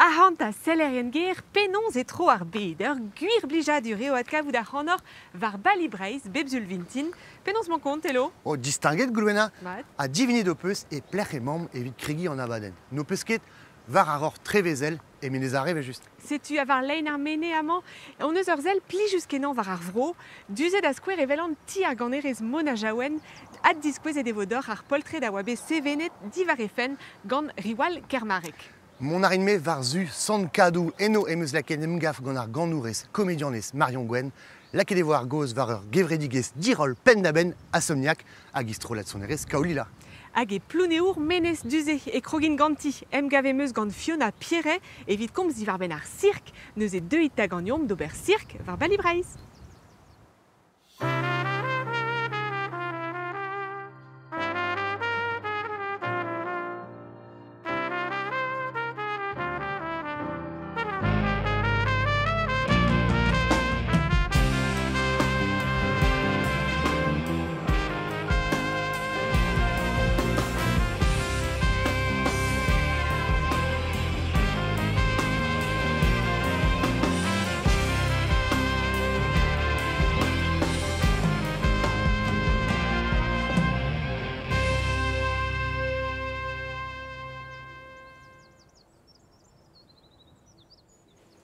Ahanta selerien ger penons et tro ar bed, ur guir blijad ur eo adkav da c'hanor var bali breiz bebzul vintin. Penons man kont, elo? O distinguet glouena Mat. a divini do peus e plec'h e mamm evit krigi an abaden. No peusket var a ror trevezel e menez a reve just. Setu a var lein ar mene amañ, on eus ur zel pli juskenan var ar vro, duzet a skouer e velan ti ar ganerez mona jaouen, ad diskouez e devodor ar poltred a oabe sevenet divar e fen gant riwal kermarek. Mon arinme var zu sant kadou eno emeus laken emgaf gant ar ganourez komedianez Marion Gwen, laket evo ar goz var ur gevredigez dirol pen da ben a somniak hag istrolat sonerez kaolila. Hag e plouneour menez duze e krogin ganti, emgav emeus gant Fiona Pierret, evit komz divar ben ar cirk, neus e deuit tag an yom d'ober cirk var bali breiz.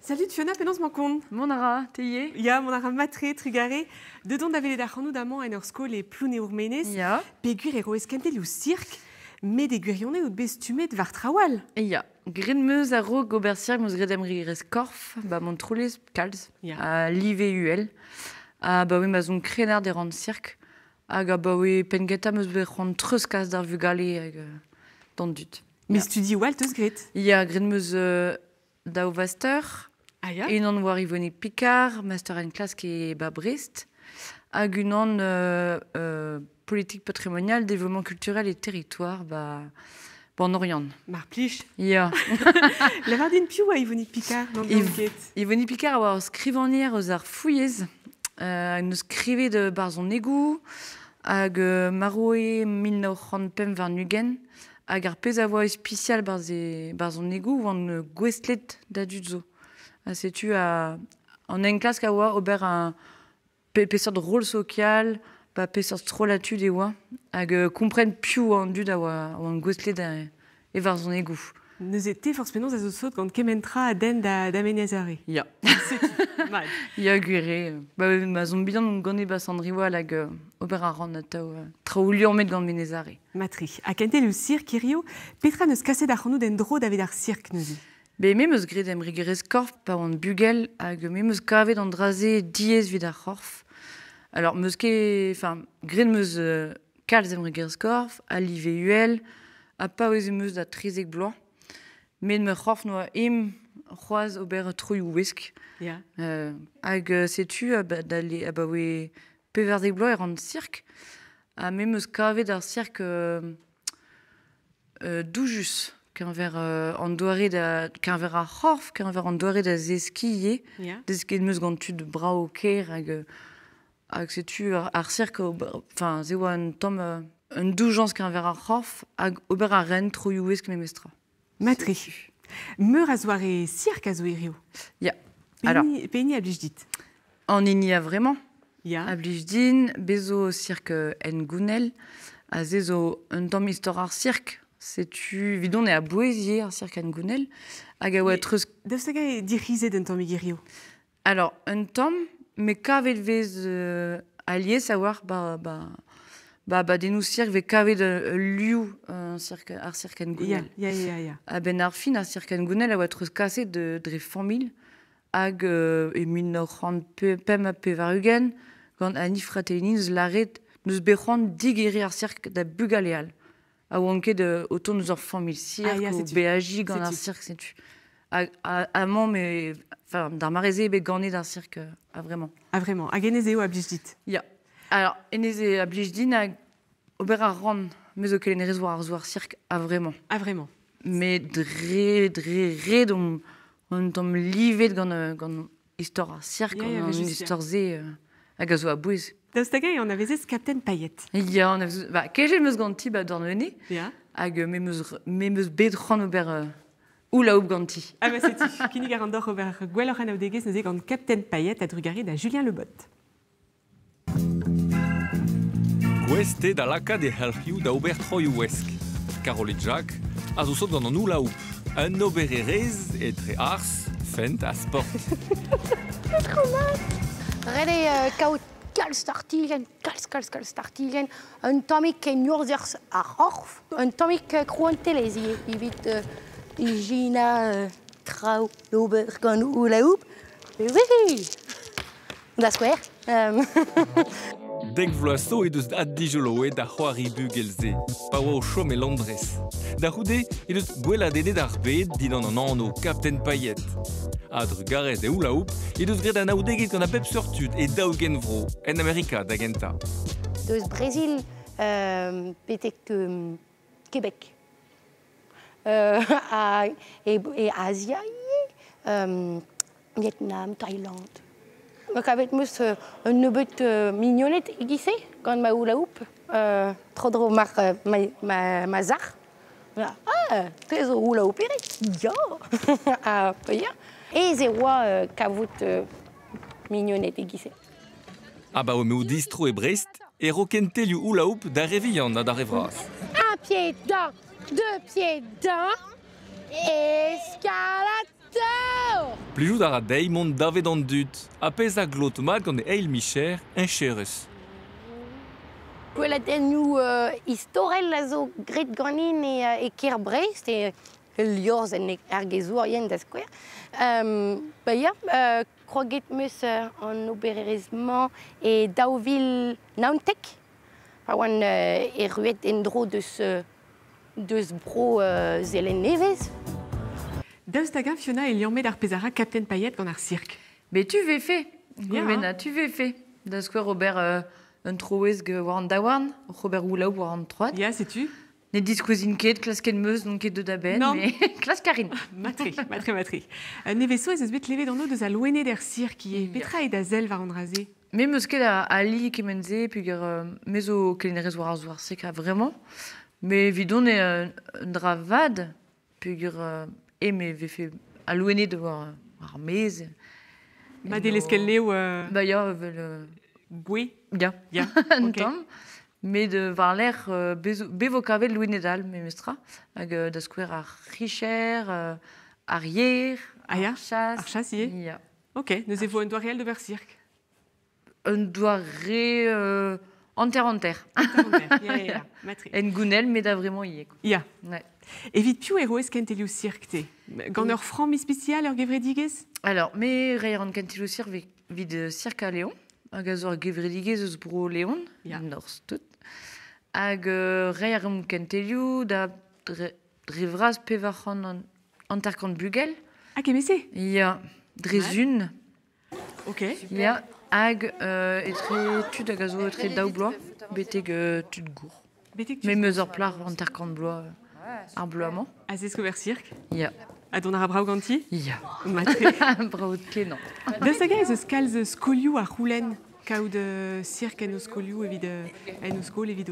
Salut Fiona, penons man kont. Mon ara, te ye? Ya, mon ara matre, trugare, dedans d'avele da c'hannout amañ en ur skol e plouneour menez, Ya. pegur e roez kentel ou cirk, met de gwirionez out bestumet var trawal. Ya. Grin meus a ro gober sirk meus gredem rigres korf, ba mon troulez kalz, Ya. a live-UL, a ba oui ma zon krenar de rand sirk, hag a ba oui pengeta meus be rand treus kas d'ar vugale hag d'an dut. Mais tu dis walt eus gret. Ya, grin meus da o vaster, Ah ya? en an war ivone Picard, master en classe ki ba Brest, hag unan politique patrimoniale, développement culturel et territoire, ba en Orient. Mar plij. Ya. La vardin piou a Yvonne Picard dans le ket. Yvonne Picard a oa skrivanier eus ar fouillez, neus skrivet de bar zon egou, hag maroe 1935 var nugen, hag ar pez a oa spécial bar zon egou oan gwestlet da dud zo. Setu an enklas a oa ober un peseur de rôle social, ba peseur strolatud e oa, hag kompren piou an dud a oa an gwestlet e var zon egou. Neus e te force penons a zo saut gant kementra a den da menezare. Ya. Mal. Ya gure, ma zon bilan gant e bas an riwal hag ober a ran atao traoulion met gant menezare. Matri. A kentel ou cirk irio, petra neus kaset ar c'hannout en dro david ar cirk neuzi. Be me meus gredem rigres korf pa oan bugel hag me meus kavet an draze diez vid ar c'horf. Alors meus ket, enfin, gred meus kalz em rigres korf, a live-UL, a pa oez meus da trezek bloaz, met me c'horf noa em c'hoaz ober trouy ou wesk. Ya. Hag setu a ba oe peverdek bloaz er an cirk, a me meus kavet ar cirk doujus. Qu'un ver an doare da qu'un ver a c'horf, qu'un ver an doare da zeski ye, Ya. deski meus gant tud bra o ker hag setu ar cirk enfin ze oa un tom un doujans qu'un ver a c'horf hag ober a ren trouioù me mestra. Matri. Meur a zoare cirk a zo irio. Ya. Alors, Peini a blij dit. an ini a vraiment. Ya. A blij din, bezo cirk en gounel, a zezo un tom istor ar cirk, setu vidon e a bouezier ar cirk en gounel, hag a oa treus. Deus hag e dirize den tamm irio. Alors, un tom, me kavet vez aliez a war ba denou cirk ve kavet liou ar cirk en Ya, gounel. ya. A ben ar fin ar cirk en gounel a oa treus kaset dre famil hag e 1930 pem a pevarugen gant Annie Fratellini neus laret neus bec'hoant digeri ar cirk da bugaleal. A oan ket auto neus ur famil cirk Ah, ya, ou setu. beaji gant ar Setu. cirk setu. A man, mais enfin, d'ar mareze be ganet d'ar cirk a vraiment. Ah, vraiment. Hag enez eo a blij dit. Ya. Alors, eneze a blij din hag ober ar ran meus o kelennerez war ar zoar cirk a vraiment. Ah, vraiment. Mais dre on tom livet gant istor ar cirk, Ya, ya, an mais just, istor ze hag a zo a bouez. Deus hag e on a vezez Captain Payet. Ya, on a kejet meus gant ti ba dorn vene, Ya. hag me meus bet ran ober Hula hoop ganti. Ah bah c'est Kini garandor over gwellor an aoudegez neuze gant Captain Payet a drugare da Julien Lebot. Gweste da laka de helpiou da ober troiouesk. Carole Jack, a zo sot gant an hula hoop. Un obererez et tre ars, fent a sport. Rede kaut kalstartigen, kalstartigen, un tomik njorzers a horf, un tomik kroantelesi, evit Gina trau lober gant hula hoop. Oui, da square. Denk vloaso eus ad dijoloe da c'hoari bugelze, pa oa chom e Londres. Da c'houde eus gweladedet ar bed dinan an anno Captain Payet. Adr garez e hula hoop eus gret an aoudegit gant a bep sortud e daougen vro, en Amerika da genta. Deus Brésil, petek Québec. Et Asia, Vietnam, Thaïlande. Donc avec mus un nebet mignonnet egise gant ma hula hoop, trodro mar mazar. Ah, te zo hula hoop eret, ya, a peia. E ze oa kavout mignonnet egise. Ah bah o meu distro e Brest, e rokentelioù hula hoop da revian na da revras. Un pied dedans, deux pieds dedans, escalator. Plijout a ra dei mont davet an dut, a pez a glot mat gant e eil micher en chereus. Gweladennoù istorel a zo gret ganin e ker Brest e liorzh en ergezour yen da skouer. Ba ya, kroget meus an obererezman e daouvil naontek. Pa oan e ruet en dro deus bro zelen nevez. Daoust hag Fiona e liammet ar pezara Captain Payet gant ar cirque. Mais tu veux fait. Ya. Gwena, tu veux fait. Da square Robert un troez war an daouarn, Robert hula hoop war an troad. Ya, sais-tu? Ne disquezin ket, klas ken meus, non ket de da ben, Non. mais klas karin. Matri. Neveso ez eus bet leve d'an deus a loene der cirque ie. Petra e da zel var an raze. Mais meus ket a li kemenze, puis mezo kelenrez war ar zoar seka vraiment. Mais vidon e un dravad, puis me vefe a loene de war ar mez. Ma de l'eskel leo Ba ya, vel... gwe. Ya. Ya, Un ok. tamm. Mais de var l'air bevo kavet loenedal, me mestra. Hag da skouer ar richer, ar yer, Ah ya, ar chas. ar chas ie. Ya. Ok, neus e vo un doa real de ver cirque. Un doa re anter. Ya, matri. En gounel, mais da vraiment yé. Ya. Ouais. Evit piou ero ez kentelioù cirque te. Gant ur franc mispicial ur gevredigez? Alors, me reier an kantilou sir vid cirque a Léon. Hag a zo ar gevredigez eus bro Léon. Ya. Norz tout. Hag reier an kantilou da drevraz pevarc'han an anterkant bugel. Ah, kemese? Ya, drezun. Ok. Ya, hag etre tud hag a zo etre daou bloa. Beteg tud gour. Betek tu... Me meus ur plar anterkant bloa ar bloamant. A zesko ver cirque? Ya. A don ar abrao ganti? Ya. Matri. Braout kenan. Deus hag ez eus kalz skolioù ar roulenn kaout cirque en eus skolioù evit en eus skol evit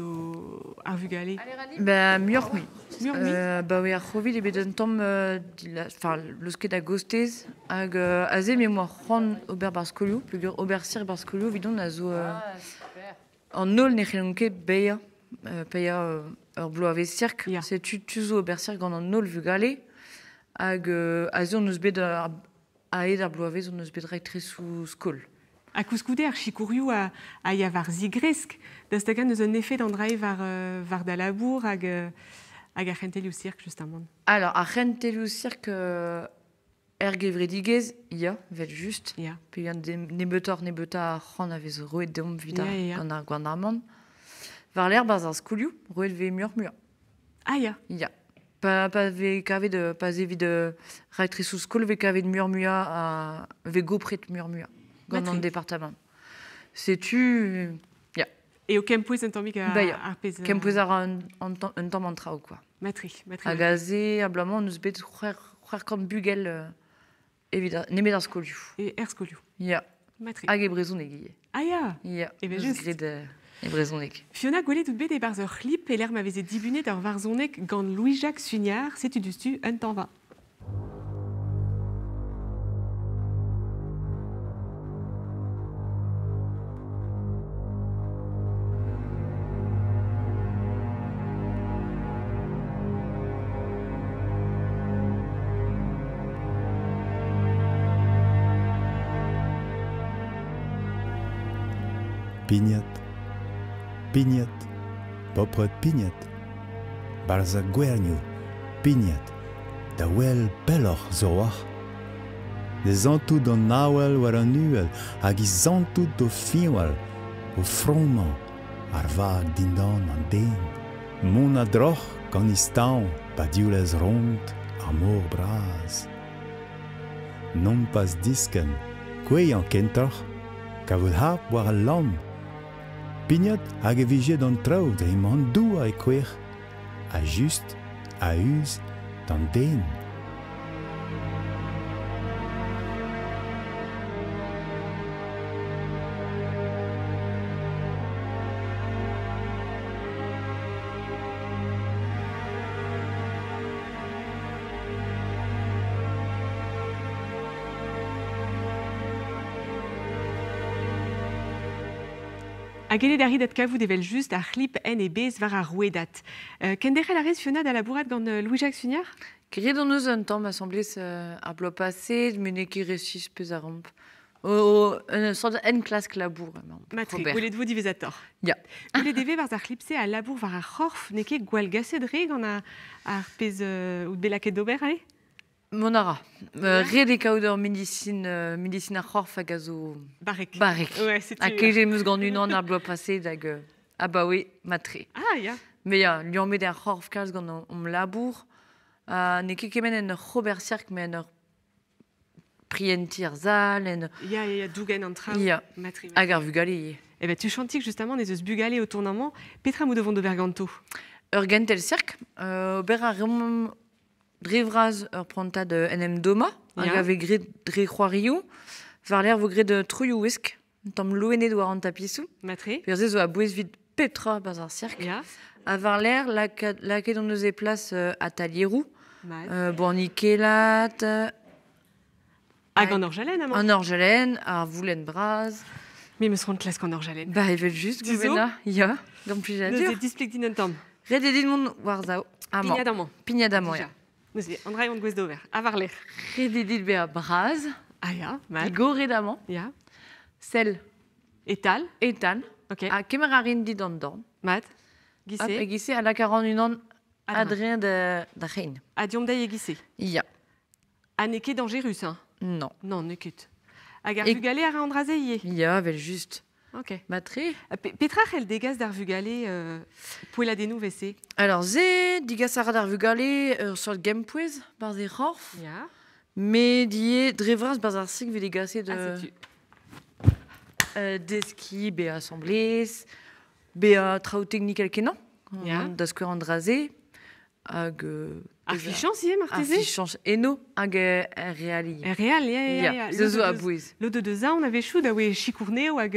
ar vugale. Ba muormi. Muormi? Ba oui, ar c'hovid ebet un tamm leus ket a gostez hag a ze memoir c'hoant ober bar skolioù, plugur ober cirque bar skolioù vidon a zo an nol ne c'helon ket beia peia ur bloavet cirque. Ya. Se tu zo ober cirque gant an nol vugale hag a zo neus bet a aed ar bloavet zo neus bet rektre sous skol. A kouskoude ar chikourioù a ya var zigresk. Deus hag eus un effet d'andrai var da labour hag ar kentelioù cirque justement. Alors, ar c'hentelioù cirque er gevredigez, ya, vel just. Ya. Pe yann nebeta ar c'hoant a vez roet deom vida Ya. gant ar gant ar mand. Var l'air baz ar skolioù, roet ve muur. Ah ya. Ya. Pa ve kavet pas evit rektre sous skol ve kavet muur a ve gopret muur gant Matri. an departament. Setu, ya. Et au kempouez un tammik Ba ya. ar pez... Kempouez ar un tamm an traoù, quoi. Matri. Hag a ze, ablamant, neus bet c'hwer kant bugel evit nemet ar skolioù. Et er skolioù. Ya. Matri. Hag e brezhoneg ie. Ah ya. Ya. Eh ben Eus just. gret e brezhoneg. Fiona gwelet tout bet e barz ur clip e l'er ma veze dibunet ur varzonek gant Louis-Jacques Sugnard, setu dustu un tamm va. Pignat, pignat, popret pignat, barza guernio, pignat, da wel bellor zoar. De zantout d'an nawel war an uel, hag I zantout do fiwal, o froman, ar vag dindan an den. Mon a droch gant I staon, pa diwlez rond, ar mor braz. Non pas disken, kwei an kentor, kavout hap war al lam. Pignat hag e vije d'an trao, dre man dou a e kwer, a just, a uz, d'an den. Hag ele d'ar ridet kavout evel just ar c'hlip en e bez war ar rouedat. Kenderel a rez Fiona da labourat gant Louis-Jacques Suniar? Gret an eus un tamm assemblez ar bloaz paset, men e ket resis peus a ramp. Un sort en klask labour. Matri, gwelet vo divezator. Ya. Gwelet eve war ar c'hlipse a labour war ar c'horf, ne ket gwall gaset re gant ar pez out belaket d'ober, ale? Monara. Red e kaout ur medicine ar c'horf hag a zo... Barek. Barek. Ouais, c'est Ha keje meus gant unan ar bloaz paset hag... Ah bah oui, matre. Ah, ya. Me ya, liant met ar c'horf kalz gant om labour. Ne ket kemen en ur c'hober cirk, men en ur prientir zal, en... Ya, dougen an traoù. Ya. Matri. Hag ar vugale. Eh ben, tu chantik justement des eus bugale au tournament. Petra mou devant d'ober ganto. Ur gentel cirk, ober ar remom drevraz ur prantad NM Doma, hag Ya. ave gret dre c'hoarioù, var l'air vo gret trouioù wesk, tam loenet war an tapisou, Matri. per ze zo a bouez vid petra baz ar cirk, Ya. a var l'air laket on eus e plas a talierou, Mat. bon nikelat, Hag an orjalen, amant. an orgelen, ar voulen braz, Me meus ront klask an orjalen. ba evel just Dizo gouvena, ya, gant plij a Neus dur. e displeg din un tamm. Red edin mon war zao, amant, Pignad amant. pignadamant, ya. Déjà. Neus e an drai an gwez d'ober. A var l'er. Red edin be a braz, Ah, ya. Mat. goredamant, Ya. sel, Etal. etan, Ok. a kemer a rin dit an dorn. Mat. Hop, Gisse. e gise a la 40 unan Adren. adrien da rein. A diom da e gisse. Ya, A ne ket dangerus, hein. non. Non, ne ket. Hag ar Et- vugale a ra an drazeie. Ya, vel just. Ok. Matre. Petra c'hell degaz d'ar vugale poeladennou vese. Alors, ze, digas a rad ar vugale ur sort gempouez, bar ze c'horf, Ya. me die drevras bar ar sig vede gase de Ah, c'est deski, be a assemblez, be a trao technique al kenan, Ya. da skwer an draze, hag... Ar fichans, ie, Ar marteze? fichans eno, hag reali. Real, ya. Ya, ze zo a bouez. Lo de deus on avait chou da oe chikourneo hag...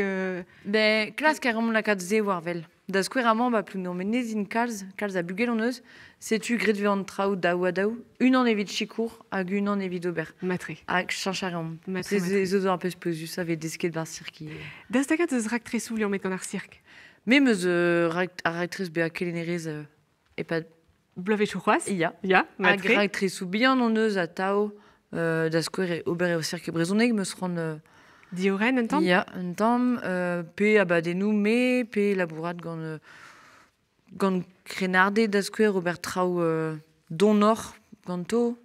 Ben, klas kareman lakat ze warvel. Da skwer amant, ba plug non menez in kalz a bugel on eus, setu gret ve an traoù daou a daou, un an evit chikour hag un an evit ober. Matre. Hag chancharean. Matre, Se zo ar peus peus, a ve desket bar cirki. Da stakat eus rak tresou liant met gant ar cirk. Me meus ar raktrez be a kelenerez e pa... Blove chouroaz. Ya. Ya, Hag matre. raktrezou bihan on eus a tao, da skwer e ober e o cirke brezoneg meus ran... Dioren, un tamm? Ya, un tamm, pe abadennou me, pe labourat gant krenarde da skwer ober traoù donor ganto,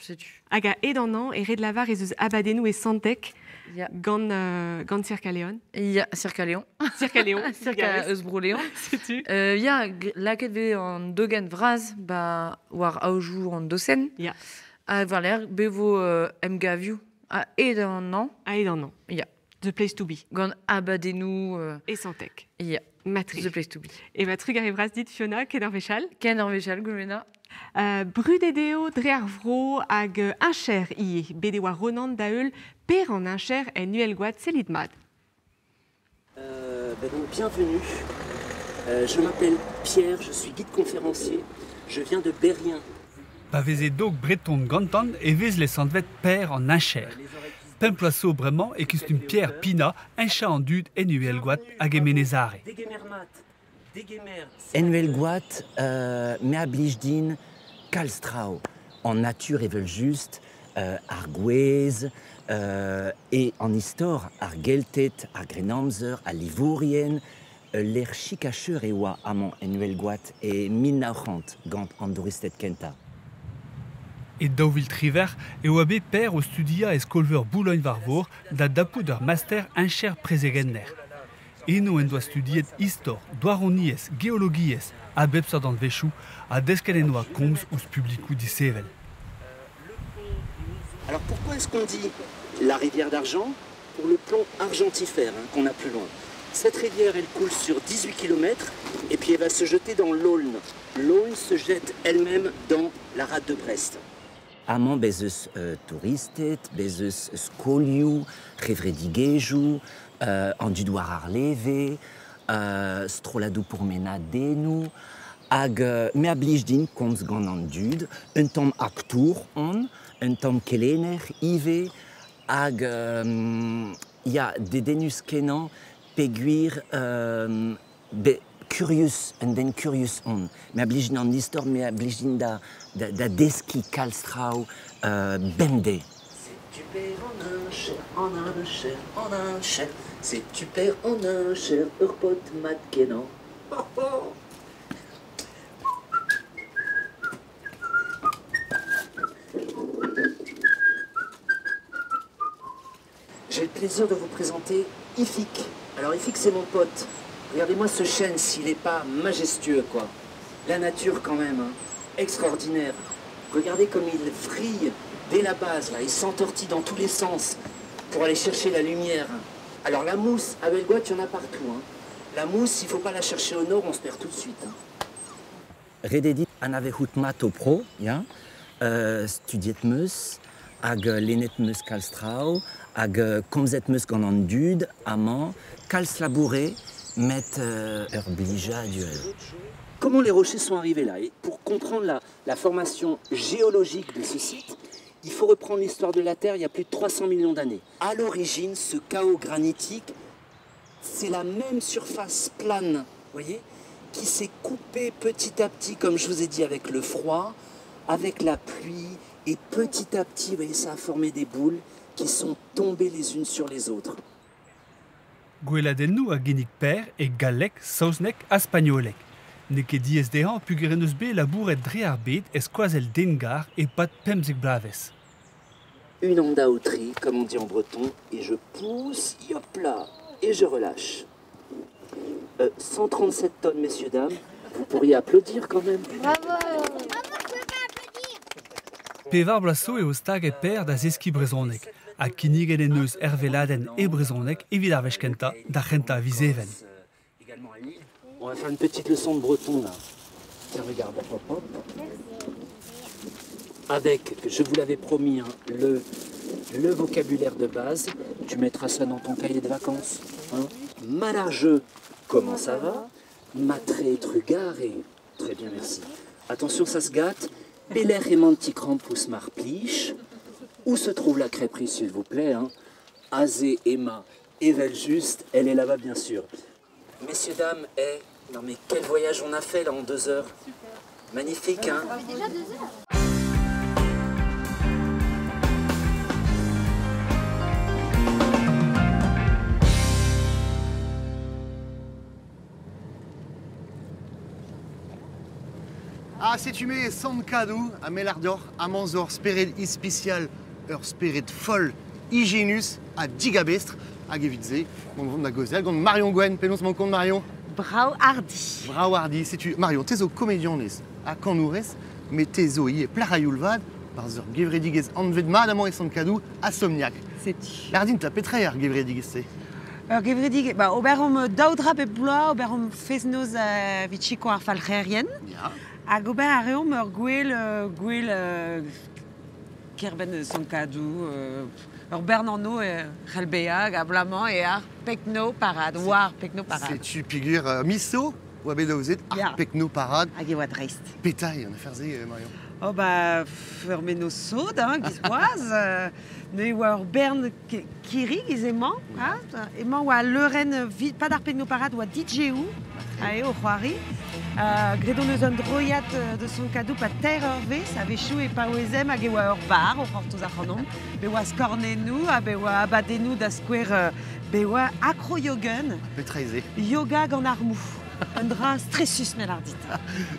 setu. Hag a ed an an, e red lavar ez eus abadennou e santek Ya. gant Circa Leon. Ya, cirka Léon. Circa Leon. Cirka eus bro Léon. Setu. Ya, laket ve an dogen vraz, ba war aoujou an dosen. Ya. A var l'air, bevo emgavioù. A ed an an, A ed an an. ya. The place to be. Gant abadennou, E santek. ya. Matri. The place to be. E va trug ar evraz dit Fiona, ket ar vechal. Ken ar vechal, goumena. Brudedeo dre ar vro hag incher ie. Bede war ronan da eul per an incher en uel gwad selit mad. Donc, bienvenue. Je m'appelle Pierre, je suis guide conférencier. Je viens de Berrien. Pa veze dog breton gantan e vez les sandvet per an incher. Pemploasso bremañ e kustum Pierre Pina, incha an dud en uel goat hag e menezare. Degemer mat. Degemer. Enuel Guat, me a blij din kalstrao. En nature et veulent juste, ar gwez, et en histoire, ar geltet, ar grenamzer, ar livourien, l'er chikacheur e oa amant enuel goat e 1900 gant an douristet kenta. Et Dauville Triver et OAB père au studia et skolver Boulogne-Varvor da dapou der master incher prezegenner. Et nous, on doit studier histoire, douaronies, géologies, à bepsa dans le véchou, à descalenoa combs ou publicou d'Isevel. Alors pourquoi est-ce qu'on dit la rivière d'argent? Pour le plomb argentifère qu'on a plus loin. Cette rivière, elle coule sur 18 km et puis elle va se jeter dans l'Aulne. L'Aulne se jette elle-même dans la rade de Brest. Amant bezus touristet, bezus skoliou, revredigejou, an dudoir ar leve, stroladou pour menadenou, hag me a blij din komz gant an dud, un tamm ak tour on, un tamm kelener, ive, hag ya dedenus kenan peguir curious, un den curious on. Me a blij din an istor, me a blij din da deski kalstrau bemde. Tu perds en un cher, en un cher, en un cher. C'est tu perds en un cher, ur pot mat kenan. Oh, oh. J'ai le plaisir de vous présenter Ifik. Alors Ifik, c'est mon pote. Regardez-moi ce chêne, s'il n'est pas majestueux, quoi. La nature, quand même, hein. Extraordinaire. Regardez comme il vrille dès la base, là. Il s'entortille dans tous les sens pour aller chercher la lumière. Alors la mousse, à Bellegoat, il y en a partout, hein. La mousse, il ne faut pas la chercher au nord, on se perd tout de suite, hein. Rededit an ave hout mato pro, ja, studiet meus, hag lenet meus kalstrau, hag komzet meus gant an dud, amant, kals labouré, met ur blija duel. Comment les rochers sont arrivés là? Et pour comprendre la formation géologique de ce site, il faut reprendre l'histoire de la Terre il y a plus de 300 millions d'années. À l'origine, ce chaos granitique, c'est la même surface plane, voyez, qui s'est coupée petit à petit, comme je vous ai dit, avec le froid, avec la pluie, et petit à petit, vous voyez, ça a formé des boules qui sont tombées les unes sur les autres. Gweladennou a genik per et galek, sausnek, aspagnolok. Neke dies dehan pugerenus be labour et dre ar bet esquazel dengar et pat pemzek braves. Une onda au tri, comme on dit en breton, et je pousse, hop là, et je relâche. 137 tonnes, messieurs, dames. Vous pourriez applaudir quand même. Bravo! Pevar blasso e o stag e per da zeski brezonek, a kinigel en eus erveladen e brezonek evit ar vechkenta da chenta a vizeven. Également à Lille. On va faire une petite leçon de breton là. Tiens, regarde, hop, hop. Avec, je vous l'avais promis, hein, le vocabulaire de base. Tu mettras ça dans ton cahier de vacances. Hein. Malargeux, comment ça va? Matré, trugaré. Très bien, merci. Attention, ça se gâte. Peler et manticrampus marpliche. Où se trouve la crêperie, s'il vous plaît, hein? Azé, Emma, Evel juste, elle est là-bas, bien sûr. Messieurs, dames, non mais quel voyage on a fait là en 2 heures. Magnifique, hein? Déjà 2 heures. Ah, c'est tu mets Sankadou, à Melardor, à Manzor, Spered Ispicial, Ur Spered Foll, Hygienus, à Digabestre, à Gevitze, mon nom de Gozel, gant Marion Gwen, pénonce mon compte Marion. Brau Hardy. Brau Hardy, c'est tu. Marion, tezo comédianes, à Canoures, mais tezo y est Plarayoulvad, par Zer Gevredigez, Anved Madamon et Sankadou, à Somniac. C'est tu. Lardine, t'as pétré à Gevredigez, c'est. Gevredigez, oberom daudra pe bloa, oberom feznoz vitchiko ar falcherien. Ja. Hag ober areom ur gwell kerben Sankadou, ur bernanno c'helbeag, ablamant et ar pekno parad, war pekno parad. C'est tu figure miso, ou abedozet, Ja. ar pekno parade, Hag e oa dreist. pétaille, on a fait Marion. Oh ur meno sod, gizboaz, ne oa ur bern kiri gizemant, emañ oa leuren, pa d'ar pekno parad oa DJ-ou, o c'hoari, Gredon eus an droiat de son cadeau pa terre hervé, sa vechou e pa oezem hag e oa ur bar, o c'hortoz ar c'hanom. Be oa skornenou, a be oa abadenou da skwer be oa acro-yogan. Petreize. Yoga gant ar mou. Un dra stressus mel ar dit.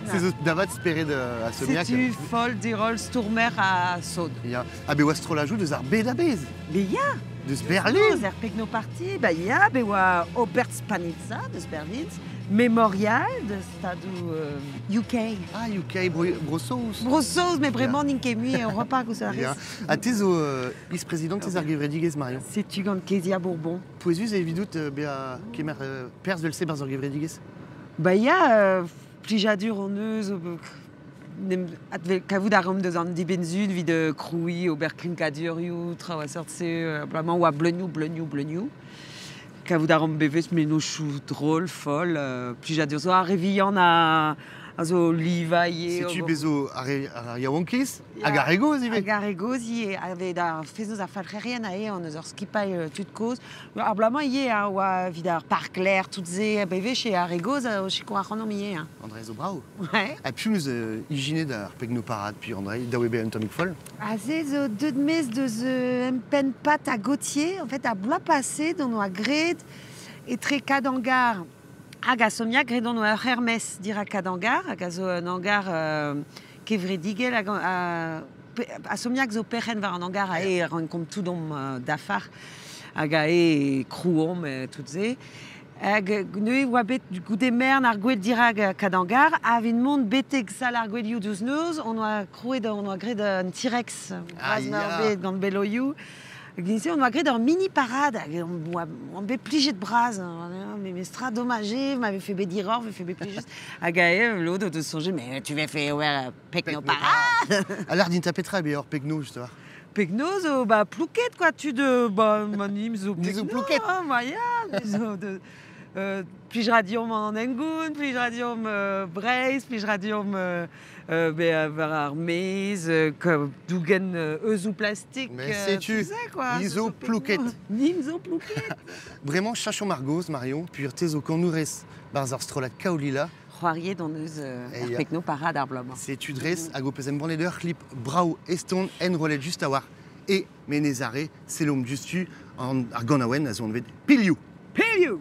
C'est zo davat speret a Somniac. C'est-tu fol dirol stourmer a sod. Ya. A be oa strolajou deus ar bed a bez. Be ya. Deus Berlin. Er pegno parti, ba ya, be oa Obertspanitza deus Berlin. Mémorial de stadou UK. Ah, UK, Brossos. Brossos, mais vraiment, ninkemi et Europa, que ça Bien. reste. A tez o vice-président tes ar gevredigez, Marion. C'est-tu gant Kezia Bourbon? Poezus e vidout be a kemer pers vel se bar ar gevredigez. Bah, ya, plijadur on eus, kavout a rom deus an dibenzud, vid kroui, oberkrim kadurioù, tra oa sortse, blamant oa bleugnioù. Kavout a rom beves menochou drôle, folle, plijadur zo a revillan a zo livaille. C'est-tu bezo ar yaouankiz hag ar egoz, ive. Hag ar egoz, ie, ave da feznoz ar falc'herien a e, an eus ur skipai tud koz. Ablamant ie, oa vid ar parc l'air, tout ze, bevech e ar egoz, o chiko ar c'hanom ie. André zo brao. Ouais. A piou neus igine d'ar pegno parad, puis André, da webe un tomik fol. A ze zo deud mez deus empen pat a Gauthier, en fait, a bla passé don oa gred e tre kadangar hag a Somniac gredon oa ur Hermes dira kadangar, hag a zo un hangar kevredigel hag a Somniac zo perren war an hangar a e renkom tout dom dafar hag a e krouom tout ze. Hag neue oa bet goude mern ar gwed dira kadangar a vin mont betek sal ar gwed you deus neus, on oa krouet on oa gred un T-Rex braz bet gant beloioù. On a gret un mini parade, on bet plijet braz, mais mestra dommagé, m'avait fait bédiror, m'avait fait béplijet. A gae, l'autre de songer, mais tu vas faire pegno parade. A l'ar din tapetra be ur pegno, juste war. Pegno zo, bah plouket quoi, tu de, bah manim zo pegno. Zo plouket. Maya, zo de, plij radium en engoun, plij radium Breis, plij radium var ar mez, dougen eus plastique. Mais sais-tu, iso plouket. Nimzo plouket. Vraiment, chachon margoz, Marion, puis ur tezo kanourez barz ar strolat kaolila. C'hoariet d'an eus ar pegno parad ar blabant. C'est-tu dres hag o pezem branleder clip brao eston en rolet just a war. Et menezare, selom justu ar ganaouen a zo an vet piliou. Piliou!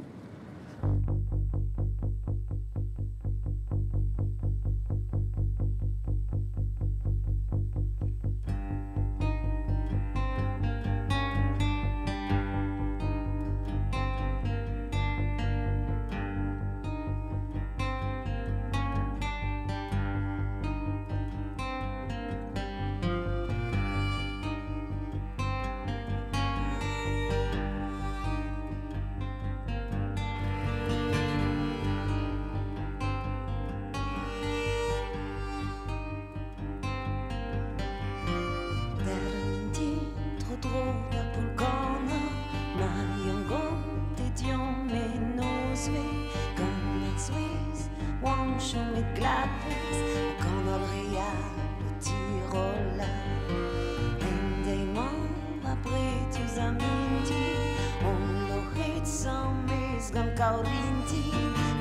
Kaurinti,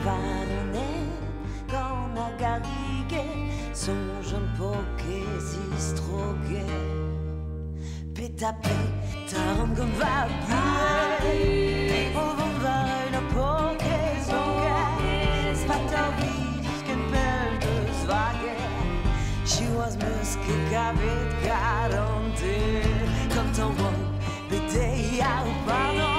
Varonet, Gona Garrigue, Songeon Pokes Istroge, Petapé, Taram Gomvabu, Ovomvar la Pokes Oge, Spatavis, Kempel de Zwage, She was Muske Gavet Garante, quand on voit, Bété à pardon.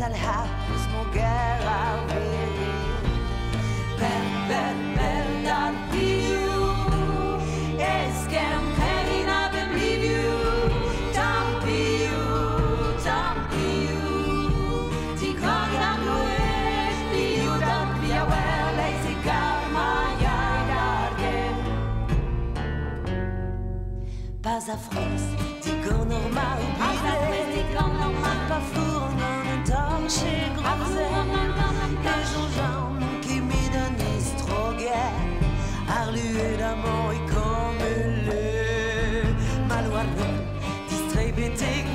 Al hapus moger ar veri Ben dat piou Eskem perina believe you Tant piou Ti kong am noe Piou dat pia well Eise karma yagarge Pas a France Ti kong normal Pas a France Ti kong normal Pas four chez Granzé, les gens qui m'y donnent Istroguet, Arlu d'amant et comme le Malouano, distrait bétique.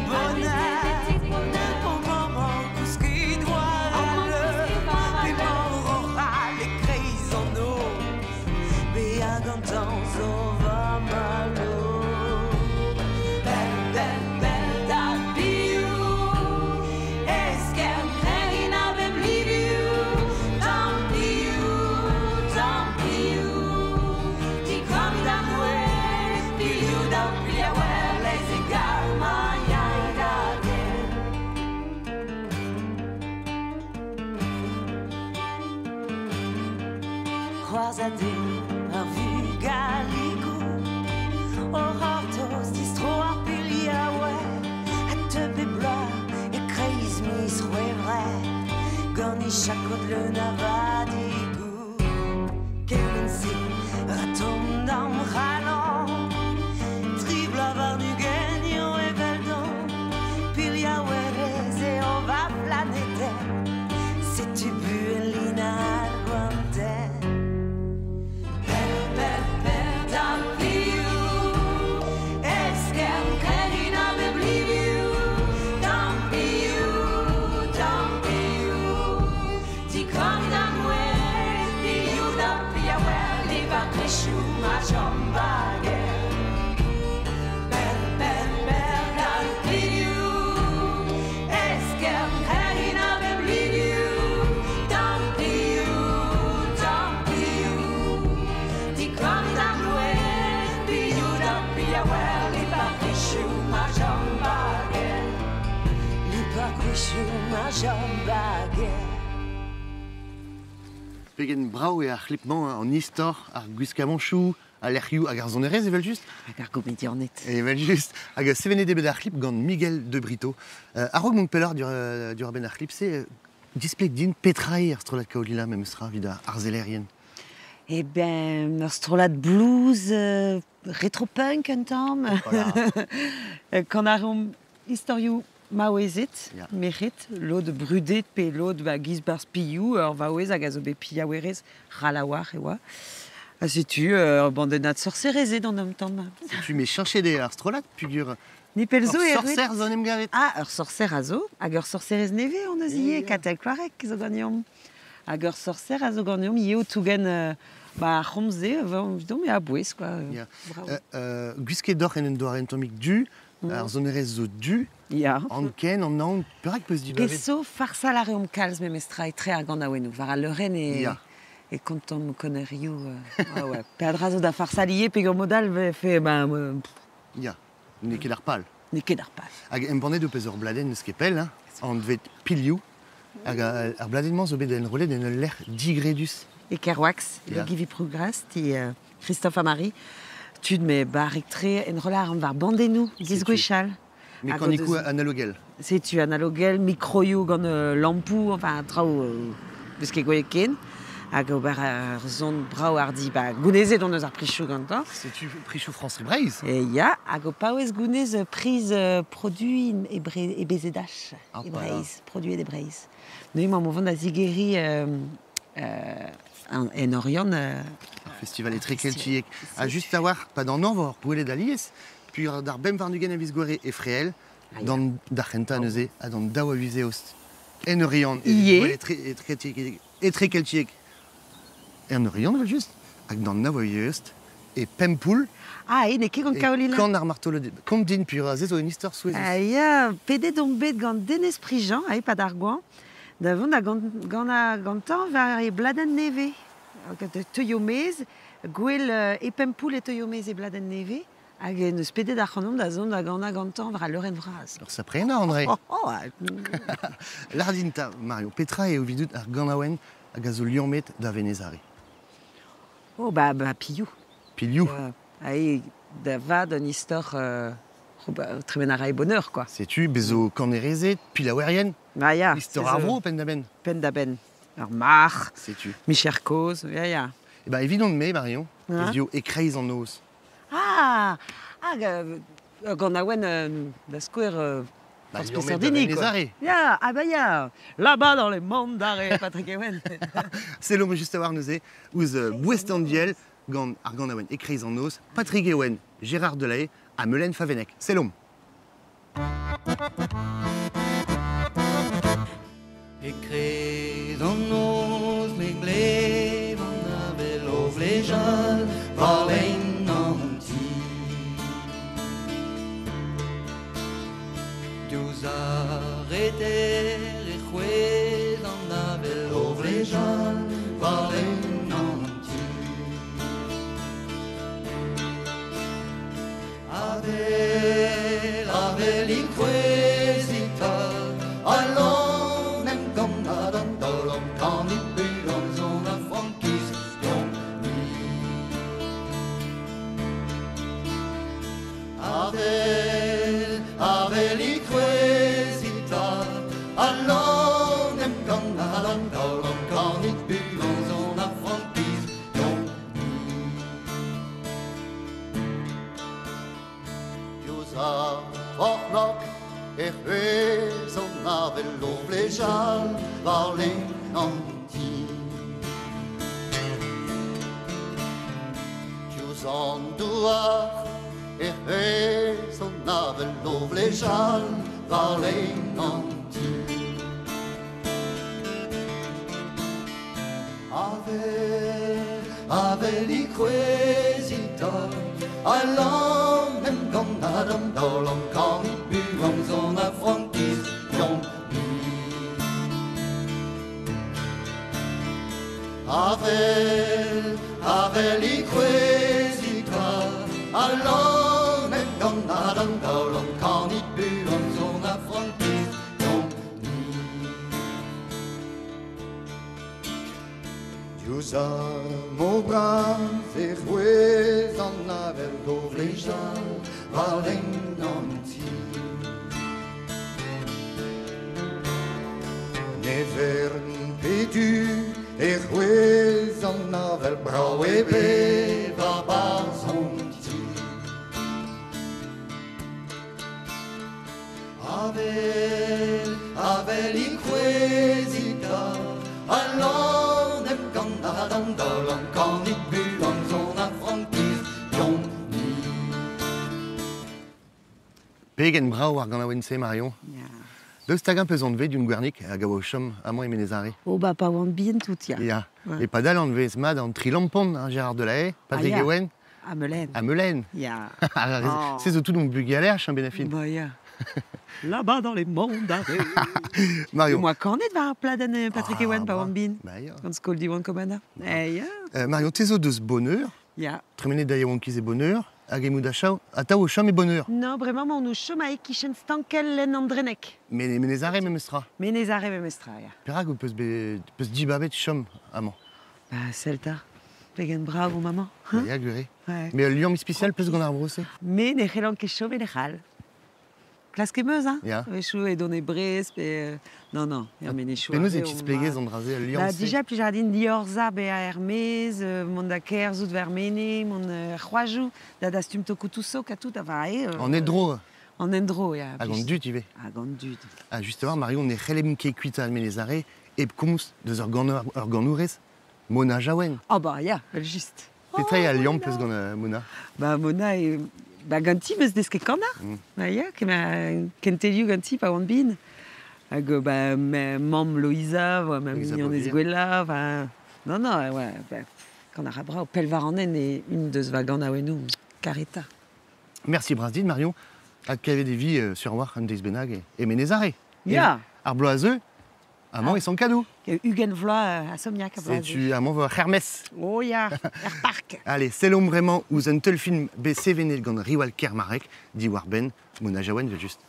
croisade ar vu galigo o hartos distro ar pilia we a te bebla e kreiz mis roevre gorni chakod le navadigo kelen si ratom dam ralon trible avar nu genio e veldon pilia werez e ova planete se tu buelina guanten Pegen brau e ar c'hlipman an istor ar guskamanchou, a lerioù hag ar zonerez evel just. Hag ar gomedianet. Evel just. Hag sevenet ebet ar c'hlip gant Miguel de Brito. Ar-rog mont peller dur ben ar c'hlip se displeg din petrae ar strolat kaolila mem stra vid ar zelerien. Eh ben, ur strolat blues, retro-punk un tamm. Quand ar historiou maouezet, Ya. merit, l'od brudet pe l'od va giz bar spiou, ur vaouez hag a zo bet piaouerez ralawar e oa. A setu, bandenat sorcerezet an om tamm. Tu mets chinchede ar strolat pugur Ni pelzo e sorcer zon em gavet. Ah, ur sorcer a zo, hag ur sorcerez neve an eus ie, katel klarek zo ganniom. Hag ur sorcer a zo ganniom, ie o tougen c'homze, vidom e a bouez, quoi. Ya. Bravo. Gusket d'or en un doar entomik du, ar zonerez zo du, Ya. an ken, an naon, perak peus di bavet. Peso farsal a reom kalz me mestra e tre ar gant aouenou. Var a leuren Ya. e kontom konerioù. Ouais. Pedra zo da farsal ie, pe gant modal fe, Ya, ne ket ar pal. ne ket ar pal. Hag em bandet o pez ur bladen eus ket pel, an dvet pilioù, hag ar bladenman zo bet en rolet en ul ler 10 gredus. E kerwax, Ya. le givi progras, ti Christophe Amari. Tud me barik tre en rolar an var bandenou, giz gwechal. Me Hag kan o ikou deus- analogel. Setu analogel, microioù gant lampou, enfin, trao, eus ket gwelet ken. Hag ober ar zon brao ar di, gounezet on eus ar prichou gantañ. Setu prichou France Breiz. E ya, hag o paouez gounez priz produit e bezedach. Ah, E pa breiz, produit e breiz. Noi ma mo vant a zigeri en Orion. Festival e tre keltiek. A just a war, pa d'an anvor, bouelet d'alies, puis d'ar bem varnugen a viz gore e freel, dan d'argenta neuze, a dan daou a vize ost. En Orion, Ie. e tre keltiek. En Orion, vel just, hag dan naou a vize ost, e pempoul, Ah, e ne ket gant e kaolila. kan ar martolo de... Kont din, puis a zezo en istor souez. Ah ya, pedet on bet gant denez prijan, a e pad ar gouan. Da vont a gantan var e bladen neve. Teuiomez, gwell e pempoul e teuiomez e bladen neve. Hag eus pedet ar c'hanom da zon da gant gantan var a leuren vraz. Alors ça prena, André. Oh, Lardinta, Mario, petra e o vidut ar ganaouen hag a zo liommet da venezari. oh, piou. Piliou. Ae, da vad an istor tremen a rai bonheur, quoi. Setu, bezo kanerezet, pilaouerien, Ah ya. istor ar vro, pen da ben. Pen da ben. Ur mar, Setu. micher koz, ya. E ba evidon me, Marion, Ah. eus dio ekreiz an noz. Ah, gant aouen da skouer Bah, Force liommet da Pessardini, quoi. venezare. Ya, ya. Là-bas dans les mondes d'arrêt, Patrick Ewen. C'est l'homme juste à voir neuze, ouz bouestandiel, gant ar gant aouen ekreiz an noz, Patrick Ewen, Gérard Delahaye, a Melaine Favenec. C'est l'homme. Ekreiz an noz me glev an avel o vlejal valen an ti. Diouz arreter e c'hwez an avel o vlejal valen an ti. Avel i c'hwezita alon em gant a dan dalom kan i bud an zon a frankiz. châles, varlé en ti. Jus en doar, et son navel lov les châles, varlé en ti. Ave li quesita, allam em gong adam dolom kan I buong zon affrontis yon ni. Ave li quesita, allam em gong adam dolom kan I buong zon affrontis yon ni. Diusa mo bram e jouez en avel dovlejan valen nanti. Nevern pedu e jouez en avel brau e be va barzonti. Avel I quezita allon em gant adam dolom kan I buong zon affrontis yon ni. Pegen brau ar gant a wense, Marion. Deus tag un pezant ve d'un gwernik a gawa o chom amañ e menezare. Oh, bah, pas want bien tout, ya. Ya. Ouais. E padal an vez mad an trilampon, Gérard Delahaye, Patrick ya. Ewen, À Melaine. a Melaine. Ya. C'est zo tout donc bugalère, chan benafin. Bah, ya. Là-bas dans les monts d'arrêt. Marion. Moi, quand on est devant Pladen Patrick Ewen, pas want bien. Bah, ya. Quand skol di want komana. Eh, ya. Marion, tezo deus bonheur, Ya. tremene da yaouan kiz e bonheur, hag e mouda chao, a tao o chom e bonheur. Non, vraiment, mon nous chomaï qui chen stankel len andrenek. Menezare memestra. Menezare memestra, ya. Perag o peus dibabet chom amañ. Bah, Celta. Pegen bravo, maman. Bah, ya, gure. Ouais. Mais liam spécial peus gant ar brose. Mais ne c'helan ket chom e nechal. Klas ket meuz, hein? Ya. Chou e donne brez, pe... Non, non, ya mene chou. Penaos e tis plegez an draze liam Bah, se. déjà, plus jardin diorza be a Hermez, mon da ker zout vermene, mon c'hoajou, da da stum toko tousso, ka tout, ava e... An edro, En endro, ya. hag an dut ive. A gant dud. Ah, justement, Marion, ne c'hellem ket kuita al menezare, e komous deus ur ganourez, Mona Jaouen. Oh, bah, ya, juste. Petra a liam peus gant Mona. Bah, Mona e... Bah, ganti meus deske kana. Bah, ya, kentelioù ganti pa oant bin. Hag, bah, mam Loïsa, ma Loïsa mignon Bovir. ez gwella, bah... Non, non, ouais, bah, quand on a rabra, pel varanen et une deus va gant aouenou, kareta. Merci Brasdin, Marion. Hag kave des vies sur war an deiz benag e menezare. Ya. Ar bloazeux, amañ e son cadeau. Hugen vloa a somniak a C'est blaze. tu amañ vo Hermès. Oh, ya, park. Allez, c'est l'homme vraiment où un tel film be sevenel gant Riwal Kermarek, di war ben, Mona Jaouen veut juste.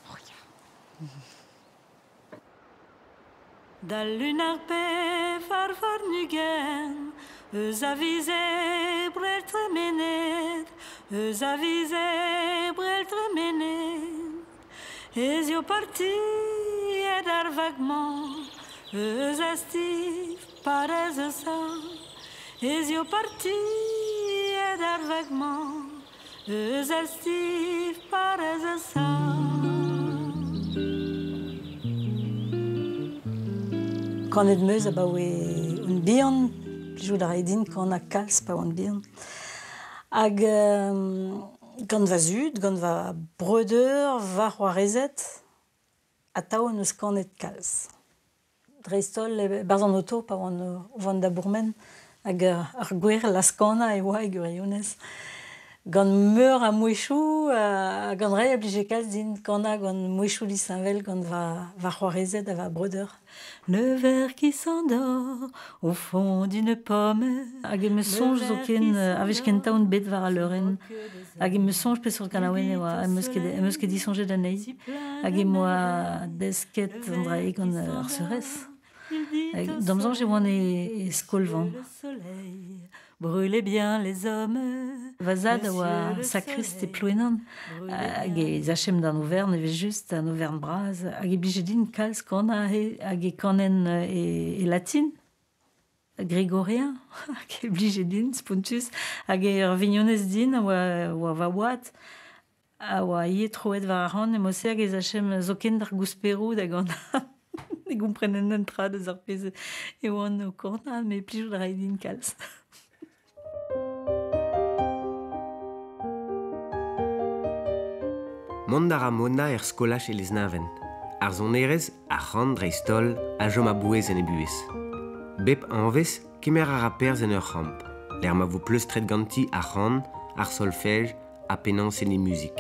Da lunar pe farfar nugen, eus avize brel tremenet, eus avize brel tremenet. Ez yo parti ed ar vaguement, eus astif parez sa. Ez yo parti ed ar vaguement, eus astif parez sa. Quand on est de meuse, bah oui, une birne, je voudrais dire qu'on a calce, pas une birne. Hag, quand va zud, quand va brodeur, va roarezet, à tao nous qu'on est de calce. Dreistol, barzan auto, pas on van da bourmen, hag ar gwer laskana et wa guriones. Gant meur a mouechou, gant rei obligé kalz din kana gant mouechou li saint-vel gant va c'hoarezet a va brodeur. Le ver qui s'endort au fond d'une pomme. Hag e me sonj zo ken avech ken taoun bet var a leuren. Hag e me sonj pe sur kanaouen oa emeus ket disonjet da neiz. Hag e moa desket an drae gant ar seurez. Damzan j'ai oan e skolvan. Brûlez bien les hommes. Vazad oa sakrist e plouenan. Hag e zachem d'an auvern eve just an auvern braz. Hag e blijedin kalz kana hag e kanen e latin. Grégorien. Hag e blijedin spontus. Hag e ur vignonez din oa va oat. A oa ie troet var ar ran e mose hag e zachem zoken d'ar gousperoù da gant Ne gomprenen entra deus ar pezh e oan o korna, me plijout a raidin kalz. Mont a Mona skolach e leznaven. Ar zonerez a c'hant dreistol a jom a bouez en e buez. Bep anvez kemer a raperz en ur ramp. L'er ma vo pleustret ganti a c'hant, ar solfège, a penans en e muzik.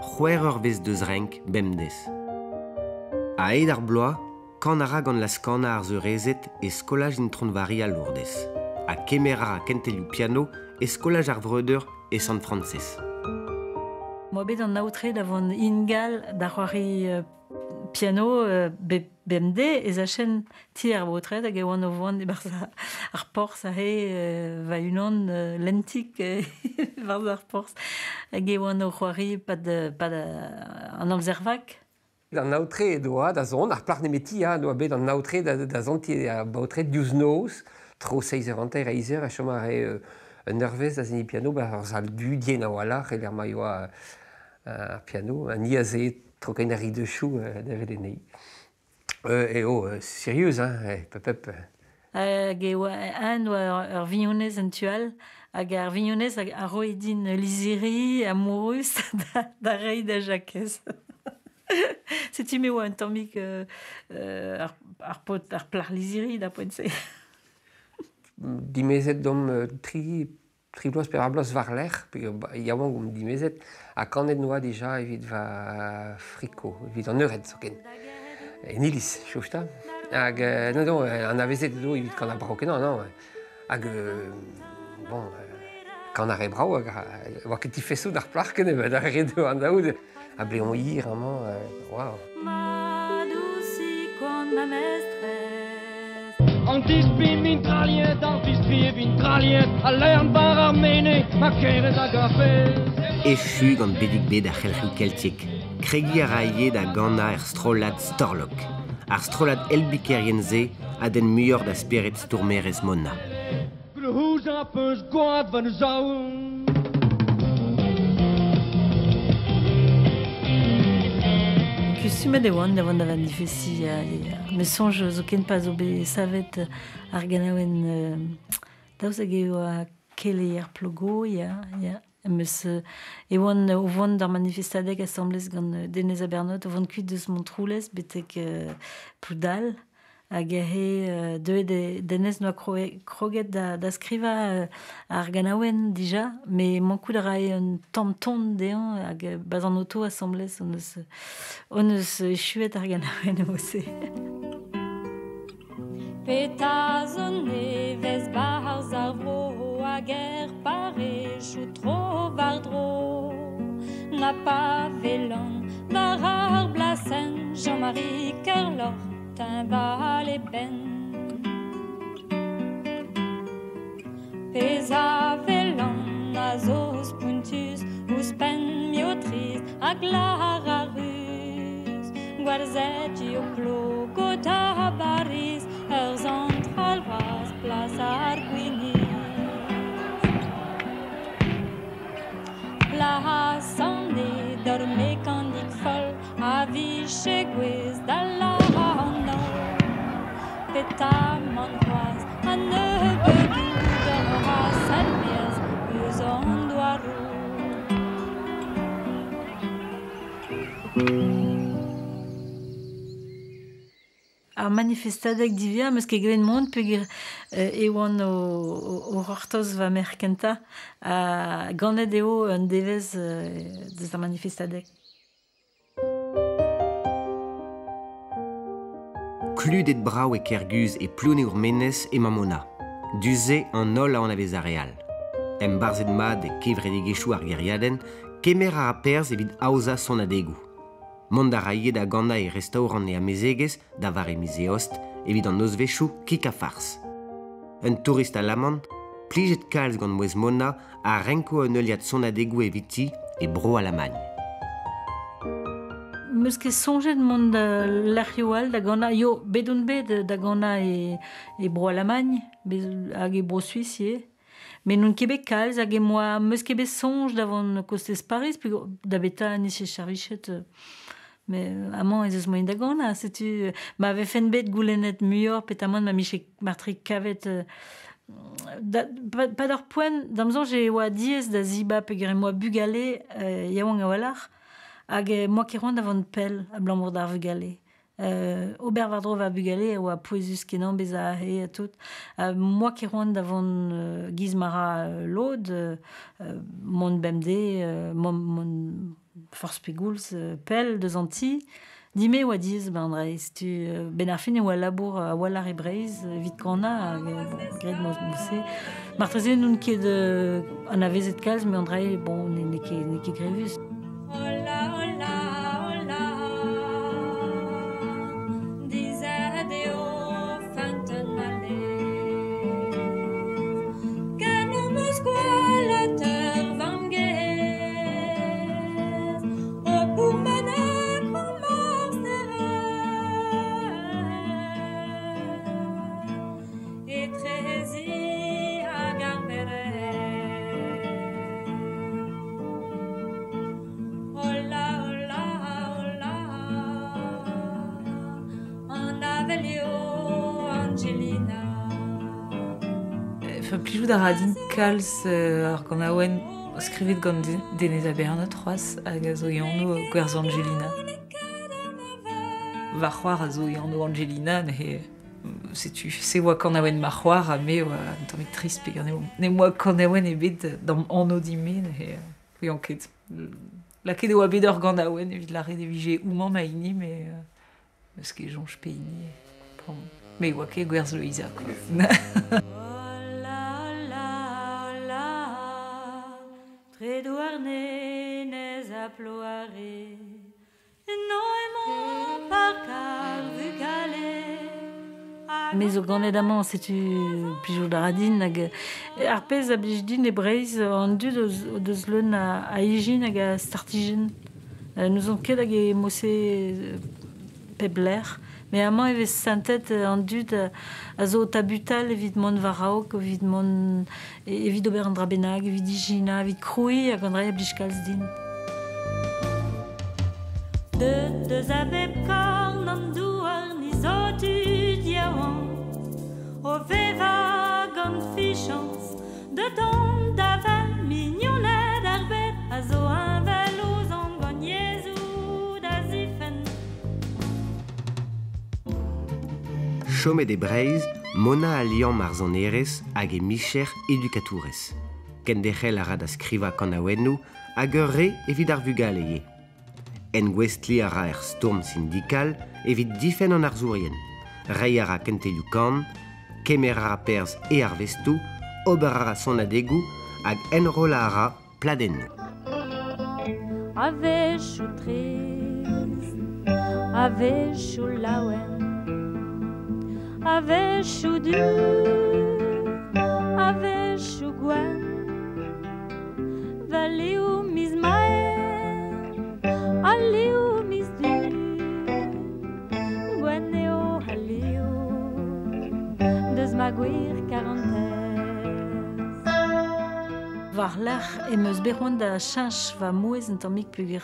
C'hwer ur vez deus renk bemdez. A aed ar bloaz, kan a ra gant la skana ar zeurezet e skolaj in tronvari a Lourdes. A kemer a kentelioù piano e skolaj ar vreudeur e Sant Frances. Moi bet an aotre davon ingal da c'hoari piano BMD ez a chen ti ar votret hag e oan o voan e barz ar porz a he va unan lentik barz ar porz hag e oan o c'hoari pad an amzervak. An aotre doa da zon, ar plar nemeti doa bet an aotre da zon ti a baotre diouz noz, tro 6 eur anter a 10 eur a chom a re un eurvez da zeni piano ar zal du dien a walach e l'er maioa ar piano, an iaze troken ar de chou da vet enei. E serieus, pep. Hag e oa an oa ur vignonez en tual, hag ar vignonez a roe din liziri amourus da rei da jakez. Setu me oa un tammik ar plar liziri da poent-se. Dimezet dom tri bloaz per ar bloaz war l'er, yaouan gom dimezet, a kanet noa deja evit va friko, evit an eured zoken. En iliz, choufta. Hag, non, an avezet do evit kan a brao kenan, non. Hag, bon, kan a re brao, hag oa ket tifesout ar plar ken ebet ar redo an daoud. A bleon hir, amañ, waouh. Antispi mintraliet, antispi vintraliet, a lern bar ar mene, ma keret a gafet. Echu gant bedik bet ar c'helc'hioù keltik. Kregi a raie da gana ar strolad Storlok. Ar strolad elbikerien-se a den muioc'h da spiret stourmerez Mona. Gouzout a peus goad va neus aoun. Kustumet e oan da van difesi me sonj zo ken pa zo be savet ar ganaouen daouz hag eo a kele ar plogo, ya. Meus e oan o voan d'ar manifestadeg assemblez gant Denez a Bernot, o voan kuit deus montroulez betek poudal, hag a he Denez noa kroget da skriva ar ganaouen dija, me mankout a rae un tamm-ton dean hag baz an auto assemblez on eus echuet ar ganaouen ose. Petaz on nevez barz ar vro hag parej ou tro vardro. Na pa velan war ar blasen Jean-Marie Kerlor timbal e ben. Pez a velan a zos puntus ouz pen miotriz hag lar a ruz. Gwarzet io plo gota bariz ur zantral vraz plas ar gwiniz. Plas an e dorme kandik fol a viche gwez da la an Peta man c'hoaz a nebeudou d'or a salmiez eus an doarou. Ar manifestadeg divia, meus ket gwen mont peg e oan o rortoz va merkenta a ganet eo un devez deus ar manifestadeg. Kludet brao e kerguz e ploune ur menez e Mona. Duze an ol a an avez areal. Em barzet mad e kevredigechou ar geriaden, kemer a raperz evit aoza son adegou. Mont da raie da ganda e restaurant e amezegez, da var e mize ost, evit an nozvechou kik a farz. Un tourist a lamant, plijet kalz gant mouez Mona a renko an euliad son adegou eviti e bro a lamagne. Meus ket sonjet mont l'erioal da gana, yo, bedon bet da gana e bro a lamagne, hag e bro suisse ye. Mais non kebet kalz hag e moa meus kebet sonj davon kostez Paris, da beta nis e charichet Mais amant ez eus moin da gana, setu ma ve fen bet goulenet muior petamon ma miche martri kavet pas d'or poen damzon j'ai oa diez da ziba pe gere moi bugale yaouang a walar hag moi ki rond avon pel a blammour d'ar vugale. Ober vardro va bugale oa poezus kenan bez a he a tout. Moi ki rond avon gizmara lod, mon bemde, mon force pegouls pel deus anti. Dime oa diez, ben André, tu ben ar fin oa labour a walar e breiz, vit kana, gred mousse. Martreze noun ket an avezet kalz, mais André, bon, ne ket grevus. Hola, hola, hola, dizet eo fanten malez, ken o meus gwalater vangez, o pou menek o mars terrez, et trezi hag ar perez. Hola, hola, hola, an avelio Angelina. Plijou da radin kalz ar gant aouen skrivet gant denez a bernot c'hoaz hag a zo yanno gwerz Angelina. Va c'hoar a zo yanno Angelina, ne se oa kan aouen ma c'hoar a me oa un tammig trist pe ne moa kan aouen e bet d'an anno dime, ne oian ket. La ket oa bet ur gant aouen evit la red e vije ouman ma ini, mais eus ket jonj pe ini. Me oa ket gwerz Loïsa, quoi. Tre douarnez a ploare, no emo par kar vugale. Mais o ganet amañ, setu plijou da radin, hag ar pez a blij din e breiz an dud deus leun a ijin hag a startijen. Nous on ket hag e mosse pep ler, mais amañ e vez santet an dud a zo tabutal evit mon varaok, evit mon evit ober an drabenag, evit ijina, evit kroui hag an dra a blij kalz din. Deus a bep korn an douar ni zo tud yaouan, o veva gant fichans, de don d'avel mignonet ar bet, a zo un veloz an gant yezou da zifen. Chomet e breiz, mona a liam mar zanerez hag e micher edukatourez. Ken dechel a ra da skriva kan aoennou hag ur re evit ar vugale ye. En gwestli a ra er storm syndikal evit difen an ar zourien. Rei a ra kentelioù kan, kemer a ra perz e ar vestou, ober a ra son adegou hag enrol a ra pladennou. Avechou trez, avechou laouen, avechou du, avechou gwen, valeo mis maen, aleo mis du, gwen eo aleo, deus ma gwir karantez. Var ler e meus berroan da chanch va mouez un tammig pugur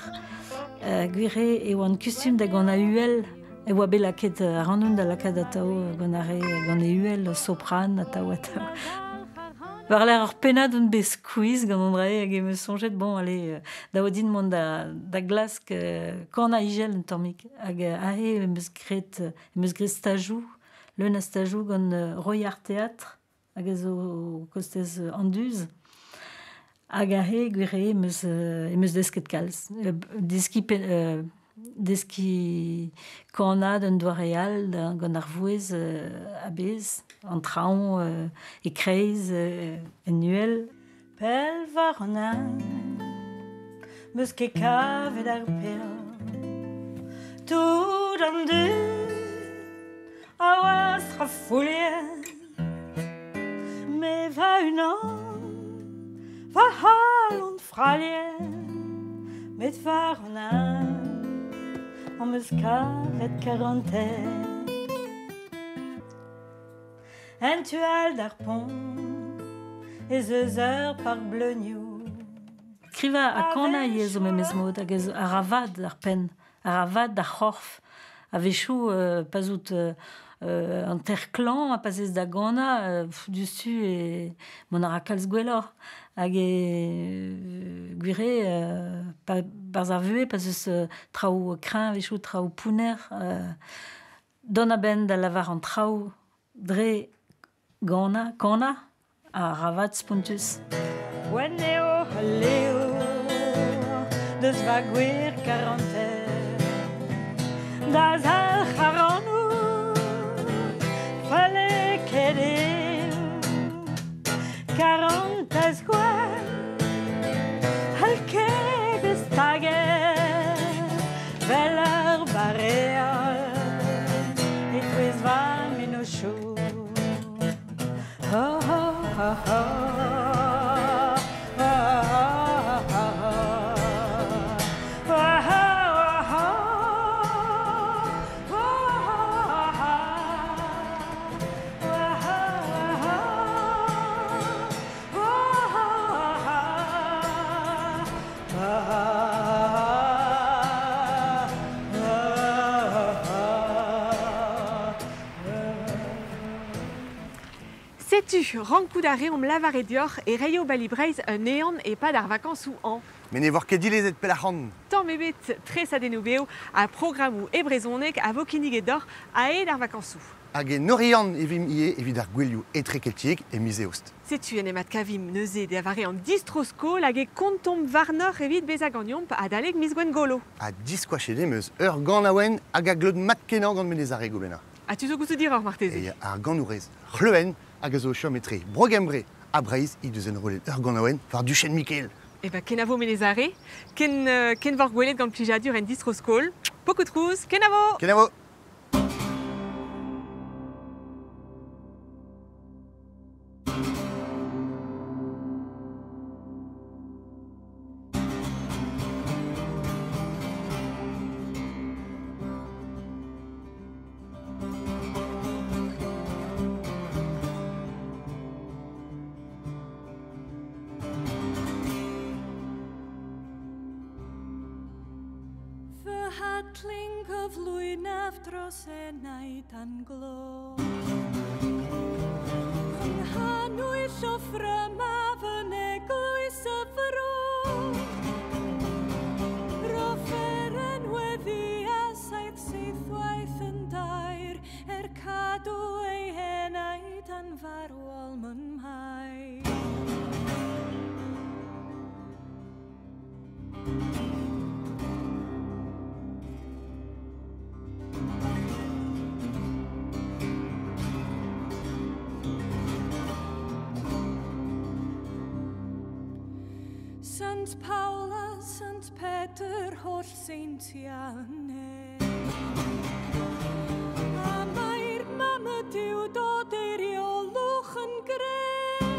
gwire e oan kustum da gant a uel e oa bet laket rannoun da lakad a tao gant are gant e uel sopran a tao a tao. Var ler ar penad un bez squeeze gant an dra hag e meus sonjet bon ale da oa din mont da glask kan a igel un tammig hag ahe e meus gret stajou leun a stajou gant Royart Teatr hag a zo kostez anduz. Hag ahe gwire emeus desket kalz. Deski kanad un doa real gant ar vouez a bez, an traoñ e kreiz en nuel. Pel var an an, meus ket kavet ar per, tout an dud, a oas tra folien, me va unan, va hal an fralien, met var an an meus kavet karanten. En tual d'ar pont, ez eus ur park bleunioù. Kriva a kana yez o memez mod hag ez a ravad ar pen ravad da c'horf. A vechou pas out an terclan a pas ez da gana dustu e mon a ra kalz gwellor. Hag gwire barz ar vue pas eus traoù kreñv vechou traoù pouner don a ben da lavar an traoù dre gana a ravad spontus. When eo leo deus va gwir karantel das al charanou fale kedim 40 esqual al kebes tager veler bareal et quiz va minochou oh oh oh oh Sais-tu, rankou d'arrêt om lavare dior et rayo balibreiz un néant et pas d'ar vacances ou an. Mais ne voir ket dilezet pelac'han. Tant mebet très sadenubeo a programmou e brezonek a vokinig d'or a e d'ar vacances ou. Hag e norian evim ie evit ar gwelioù etre keltiek e mizeost. Sais-tu en emat kavim neuze d'avare an distroskol hag e kontom varnor evit bezag an yomp a daleg mis gwen golo. A diskoachet emeus ur gant aouen hag a glod mat kenan gant menez ar regolena. A tu zo goutou dir ar marteze. E ar gannourez c'hleuen hag a zo chom etre brogembre a breiz i deus en rolet ur gant aouen war duchen Mikel. Eh ben, ken avo menezare, ken var gwelet gant plijadur en distroskol. Pokout trouz, ken avo! Ken avo! Hatling of lwynaf dros e naid an glo. Yng Nghanwy lloffra ma fy neglwys y fro. Rofer yn weddi a saith seithwaith yn dair cadw ei henaid an farwol mynhau. Sant Paula, Sant Peter, holl seintiau ne. A mae'r mam y diw dod eiriolwch yn greu.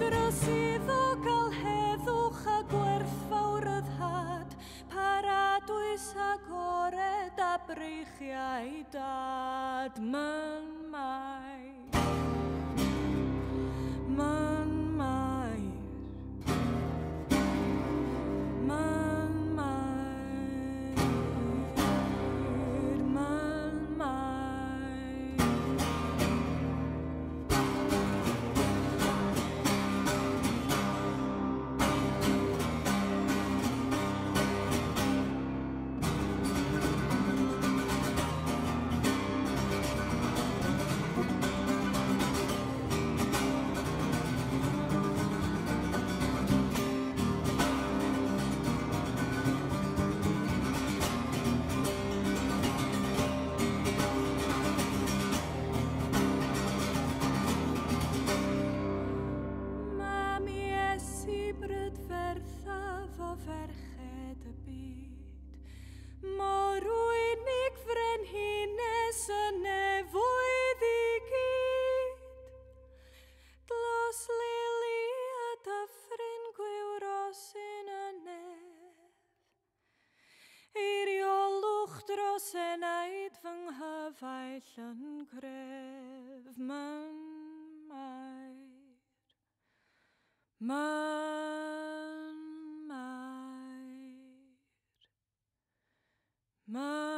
Dros iddo gael heddwch a gwerthfawr yddhad, paradwys a gored a breichiau dad. Man mai, man mai. Yn gref man mair, man mair. Ma